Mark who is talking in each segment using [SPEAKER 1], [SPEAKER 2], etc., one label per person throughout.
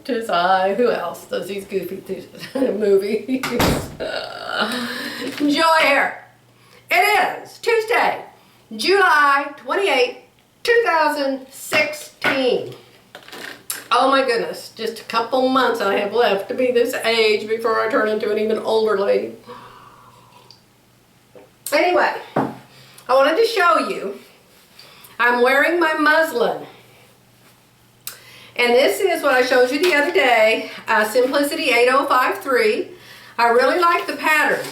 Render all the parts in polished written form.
[SPEAKER 1] 'tis I. Who else does these goofy movies? Enjoy here. It is Tuesday, July 28, 2016. Oh my goodness, just a couple months I have left to be this age before I turn into an even older lady. Anyway, I wanted to show you, I'm wearing my muslin. And this is what I showed you the other day, Simplicity 8053. I really like the pattern.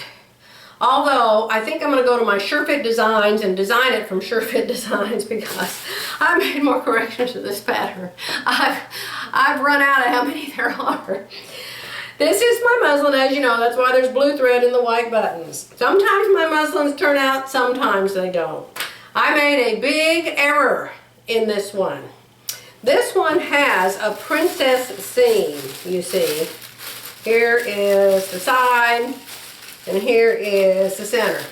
[SPEAKER 1] Although, I think I'm going to go to my SureFit Designs and design it from SureFit Designs because I made more corrections to this pattern. I've run out of how many there are. This is my muslin, as you know. That's why there's blue thread in the white buttons. Sometimes my muslins turn out, sometimes they don't. I made a big error in this one. This one has a princess seam, you see. Here is the side, and here is the center.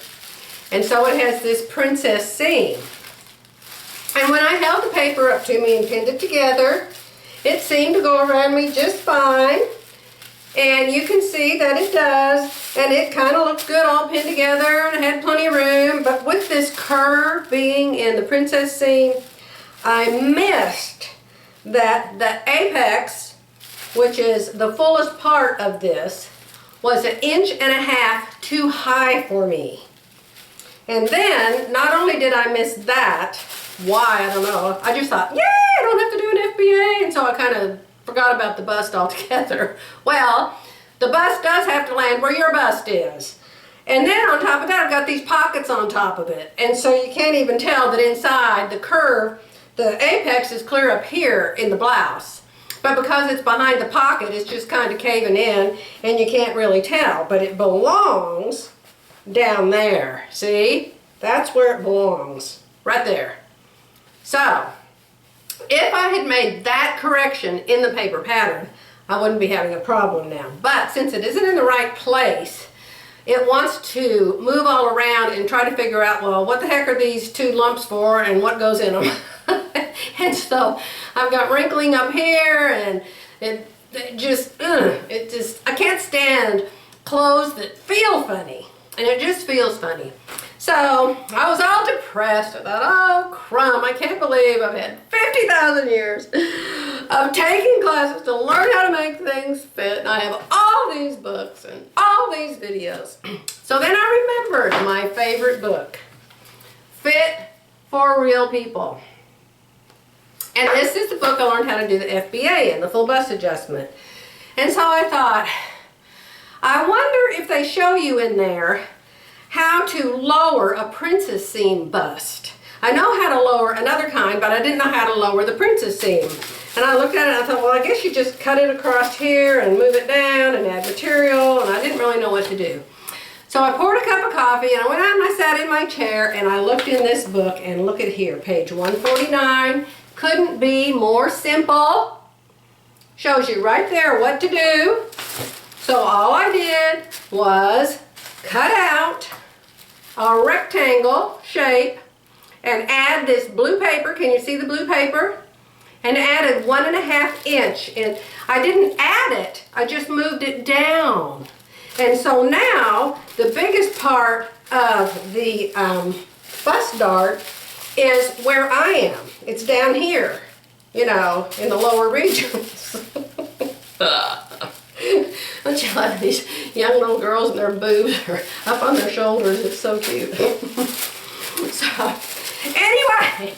[SPEAKER 1] And so it has this princess seam. And when I held the paper up to me and pinned it together, it seemed to go around me just fine. And you can see that it does, and it kind of looks good all pinned together, and it had plenty of room. But with this curve being in the princess seam, I missed that the apex, which is the fullest part of this, was 1.5 inches too high for me. And then, not only did I miss that, why, I don't know, I just thought, yay, I don't have to do an FBA, and so I kind of forgot about the bust altogether. Well, the bust does have to land where your bust is. And then on top of that, I've got these pockets on top of it. And so you can't even tell that inside the curve, the apex is clear up here in the blouse. But because it's behind the pocket, it's just kind of caving in and you can't really tell. But it belongs down there. See? That's where it belongs. Right there. So, if I had made that correction in the paper pattern, I wouldn't be having a problem now. But since it isn't in the right place, it wants to move all around and try to figure out, well, what the heck are these two lumps for and what goes in them? And so I've got wrinkling up here, and it just, I can't stand clothes that feel funny. And it just feels funny. So I was all depressed. I thought, oh crumb, I can't believe I've had 50,000 years of taking classes to learn how to make things fit. And I have all these books and all these videos. So then I remembered my favorite book, Fit for Real People. And this is the book I learned how to do the FBA in, the full bust adjustment. And so I thought, I wonder if they show you in there how to lower a princess seam bust. I know how to lower another kind, but I didn't know how to lower the princess seam. And I looked at it and I thought, well, I guess you just cut it across here and move it down and add material, and I didn't really know what to do. So I poured a cup of coffee and I went out and I sat in my chair and I looked in this book, and look at here, page 149. Couldn't be more simple. Shows you right there what to do. So all I did was cut out a rectangle shape and add this blue paper. Can you see the blue paper? And added 1.5 inch. And I didn't add it, I just moved it down. And so now the biggest part of the bust dart is where I am. It's down here, you know, in the lower regions. Don't you love these young little girls and their boobs are up on their shoulders? It's so cute. So, anyway,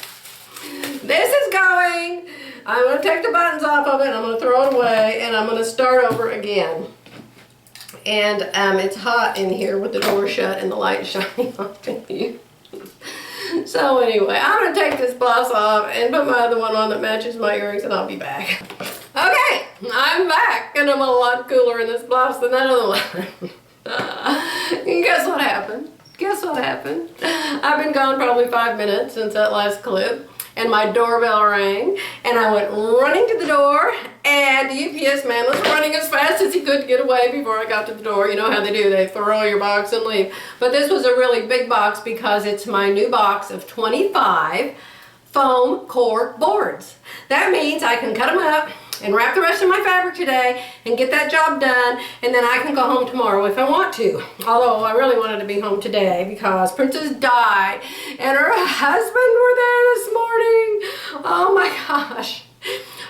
[SPEAKER 1] this is going. I'm going to take the buttons off of it, and I'm going to throw it away, and I'm going to start over again. And it's hot in here with the door shut and the light shining on you. So anyway, I'm going to take this blouse off and put my other one on that matches my earrings, and I'll be back. Okay, I'm back, and I'm a lot cooler in this blouse than that other one. Guess what happened? Guess what happened? I've been gone probably 5 minutes since that last clip, and my doorbell rang, and I went running to the door, and the UPS man was running as fast as he could to get away before I got to the door. You know how they do, they throw your box and leave. But this was a really big box because it's my new box of 25 foam core boards. That means I can cut them up, and wrap the rest of my fabric today and get that job done, and then I can go home tomorrow if I want to. Although I really wanted to be home today because Princess Di and her husband were there this morning. Oh my gosh.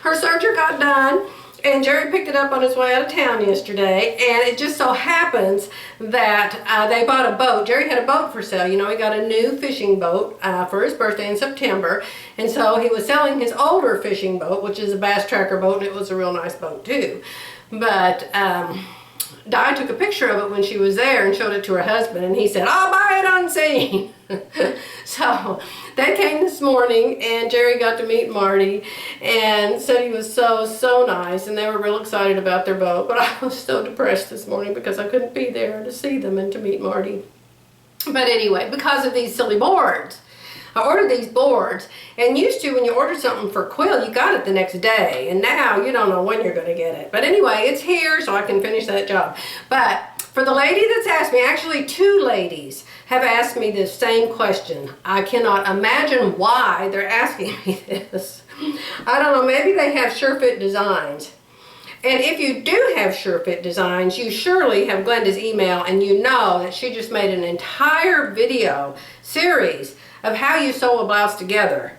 [SPEAKER 1] Her surgery got done, and Jerry picked it up on his way out of town yesterday, and it just so happens that they bought a boat. Jerry had a boat for sale. You know, he got a new fishing boat for his birthday in September, and so he was selling his older fishing boat, which is a bass tracker boat, and it was a real nice boat too. But Di took a picture of it when she was there and showed it to her husband, and he said, "I'll buy it unseen." So they came this morning, and Jerry got to meet Marty and said he was so nice, and they were real excited about their boat. But I was so depressed this morning because I couldn't be there to see them and to meet Marty. But anyway, because of these silly boards, I ordered these boards, and used to when you order something for quill, you got it the next day, and now you don't know when you're going to get it. But anyway, it's here, so I can finish that job. But for the lady that's asked me, actually 2 ladies have asked me this same question. I cannot imagine why they're asking me this. I don't know, maybe they have SureFit designs. And if you do have SureFit designs, you surely have Glenda's email, and you know that she just made an entire video series of how you sew a blouse together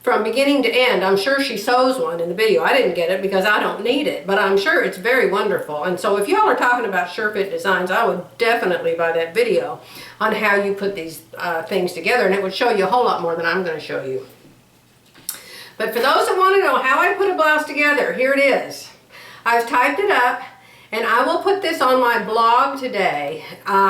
[SPEAKER 1] from beginning to end. I'm sure she sews one in the video. I didn't get it because I don't need it, but I'm sure it's very wonderful. And so if y'all are talking about SureFit designs, I would definitely buy that video on how you put these things together, and it would show you a whole lot more than I'm going to show you. But for those that want to know how I put a blouse together, here it is. I've typed it up, and I will put this on my blog today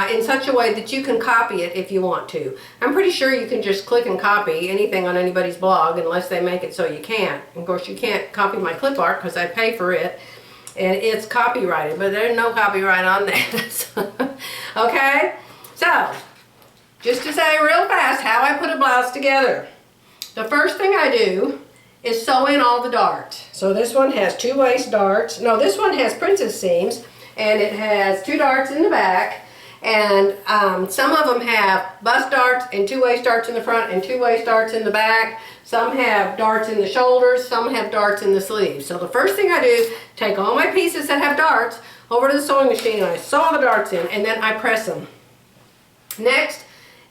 [SPEAKER 1] in such a way that you can copy it if you want to. I'm pretty sure you can just click and copy anything on anybody's blog unless they make it so you can't. Of course, you can't copy my clip art because I pay for it, and it's copyrighted, but there's no copyright on that. Okay? So, just to say real fast how I put a blouse together. The first thing I do is sew in all the darts. So this one has 2 waist darts. No, this one has princess seams, and it has 2 darts in the back, and some of them have bust darts and 2 waist darts in the front and 2 waist darts in the back. Some have darts in the shoulders, some have darts in the sleeves. So the first thing I do is take all my pieces that have darts over to the sewing machine, and I sew the darts in, and then I press them. Next,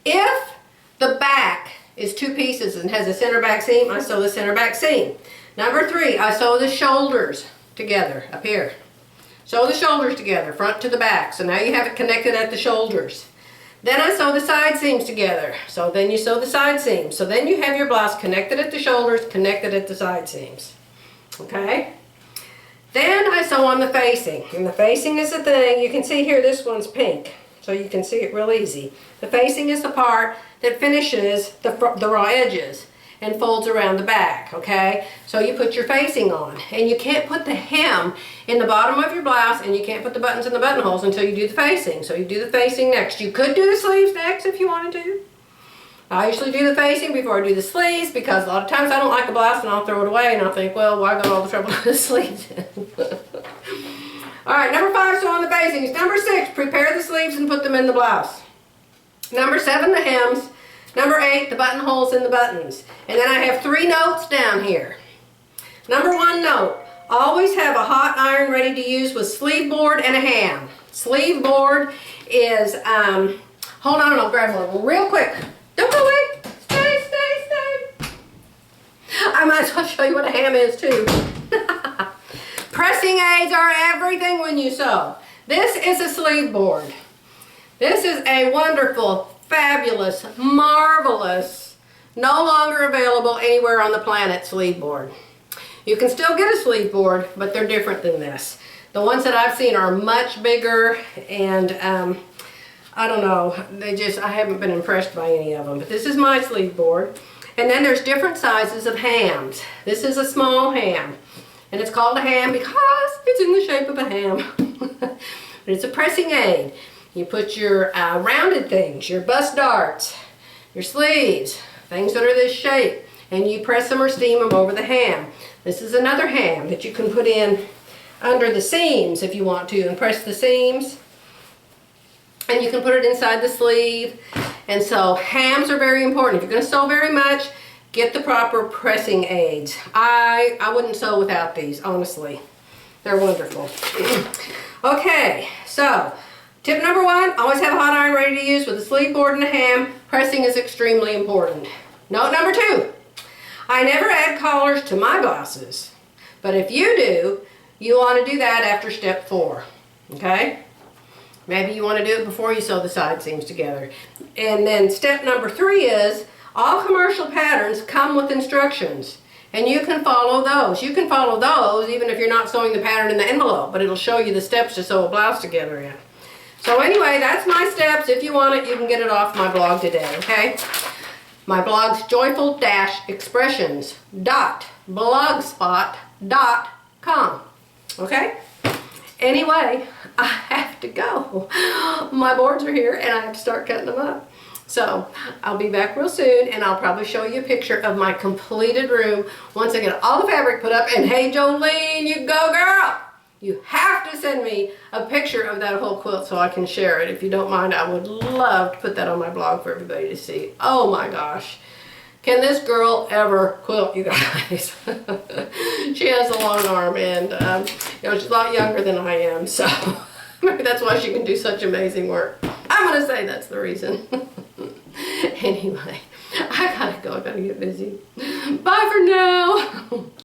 [SPEAKER 1] if the back is 2 pieces and has a center back seam, I sew the center back seam. Number 3, I sew the shoulders together up here. Sew the shoulders together, front to the back. So now you have it connected at the shoulders. Then I sew the side seams together. So then you sew the side seams. So then you have your blouse connected at the shoulders, connected at the side seams. Okay? Then I sew on the facing. And the facing is the thing, you can see here this one's pink. So you can see it real easy. The facing is the part that finishes the raw edges and folds around the back, okay? So you put your facing on, and you can't put the hem in the bottom of your blouse, and you can't put the buttons in the buttonholes until you do the facing. So you do the facing next. You could do the sleeves next if you wanted to. I usually do the facing before I do the sleeves because a lot of times I don't like a blouse and I'll throw it away, and I'll think, well, why go all the trouble with the sleeves? All right, number 5, sew on the facings. Number 6, prepare the sleeves and put them in the blouse. Number 7, the hems. Number 8, the buttonholes in the buttons. And then I have 3 notes down here. Number 1 note, always have a hot iron ready to use with sleeve board and a ham. Sleeve board is, hold on, I'll grab one real quick. Don't go away. Stay, stay, stay. I might as well show you what a ham is too. Pressing aids are everything when you sew. This is a sleeve board. This is a wonderful, fabulous, marvelous, no longer available anywhere on the planet sleeve board. You can still get a sleeve board, but they're different than this. The ones that I've seen are much bigger, and I don't know, I haven't been impressed by any of them. But this is my sleeve board. And then there's different sizes of hams. This is a small ham. And it's called a ham because it's in the shape of a ham. But it's a pressing aid. You put your rounded things, your bust darts, your sleeves, things that are this shape, and you press them or steam them over the ham. This is another ham that you can put in under the seams if you want to, and press the seams. And you can put it inside the sleeve. And so hams are very important. If you're going to sew very much, get the proper pressing aids. I wouldn't sew without these, honestly. They're wonderful. Okay, so tip number 1, always have a hot iron ready to use with a sleeve, board, and a ham. Pressing is extremely important. Note number 2, I never add collars to my blouses, but if you do, you want to do that after step 4, okay? Maybe you want to do it before you sew the side seams together. And then step number 3 is, all commercial patterns come with instructions, and you can follow those. You can follow those even if you're not sewing the pattern in the envelope, but it'll show you the steps to sew a blouse together in. So anyway, that's my steps. If you want it, you can get it off my blog today, okay? My blog's joyful-expressions.blogspot.com, okay? Anyway, I have to go. My boards are here and I have to start cutting them up. So I'll be back real soon, and I'll probably show you a picture of my completed room once I get all the fabric put up. And hey, Jolene, you go girl! You have to send me a picture of that whole quilt so I can share it. If you don't mind, I would love to put that on my blog for everybody to see. Oh my gosh. Can this girl ever quilt, you guys? She has a long arm, and you know, she's a lot younger than I am, so maybe that's why she can do such amazing work. I'm going to say that's the reason. Anyway, I gotta go. I gotta get busy. Bye for now.